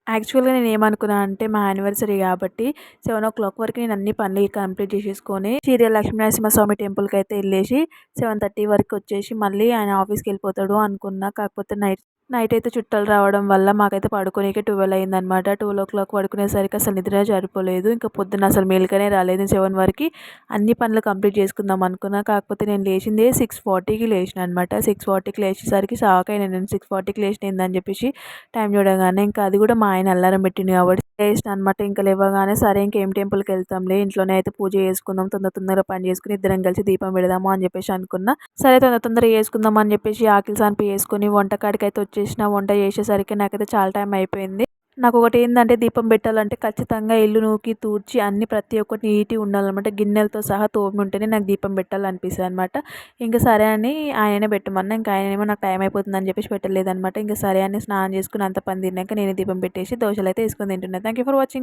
యాక్చువల్‌గా నేనేమనుకున్నా అంటే మా యానివర్సరీ గాబట్టి 7:00 వరకు నేను అన్ని పనులు కంప్లీట్ చేసేసుకొని చీరాల లక్ష్మీనరసింహస్వామి టెంపుల్‌కైతే ఎళ్ళేసి 7:30 వరకు వచ్చేసి మళ్ళీ ఆయన ఆఫీస్‌కెళ్ళిపోతాడు అనుకున్నా. కాకపోతే నైట్ అయితే చుట్టాలు రావడం వల్ల మాకైతే పడుకోనీకే 12 అయిందనమాట. 12:00 పడుకునేసరికి అసలు నిద్ర సరిపోలేదు. ఇంకా పొద్దున్న అసలు మేలుకనే రాలేదు. నేను 7 వరకి అన్ని పనులు కంప్లీట్ చేసుకుందాం అనుకున్నా. కాకపోతే నేను లేచిందే 6:40కి లేచినా అనమాట. 6:40కి లేచేసరికి షాక్ అయినా నేను. 6:40కి లేచిన ఏందని చెప్పేసి టైం చూడగానే ఇంకా అది కూడా మా ఆయన అలారం పెట్టిండు కాబట్టి లేచిన అనమాట. ఇంకా లేవగానే సరే ఇంకేం టెంపుల్‌కి వెళ్తాంలే ఇంట్లోనే అయితే పూజ చేసుకుందాం. తొందరగా పని చేసుకొని ఇద్దరం కలిసి దీపం పెడదాము అని చెప్పేసి అనుకున్నా. సరే తొందరగా చేసుకుందాం అని చెప్పేసి ఆకిలి సాన్పు చేసుకొని వంట కాడికైతే వచ్చేసిన. వంట చేసేసరికి నాకైతే చాలా టైం అయిపోయింది. నాకొకటి ఏందంటే దీపం పెట్టాలంటే ఖచ్చితంగా ఇల్లు నూకి, తూడ్చి అన్నీ ప్రతి ఒక్కటి నీట్‌గా ఉండాలనమాట. గిన్నెలతో సహా తోమి ఉంటేనే నాకు దీపం పెట్టాలనిపిస్తదనమాట. ఇంక సరే అని ఆయననే పెట్టమన్నా. ఇంక ఆయనేమో నాకు టైం అయిపోతుందని చెప్పేసి పెట్టలేదనమాట. ఇంక సరే అని స్నానం చేసుకొని అంత పని తిన్నాక నేనే దీపం పెట్టేసి దోసలైతే ఏసుకొని తింటున్నా. Thank you for watching.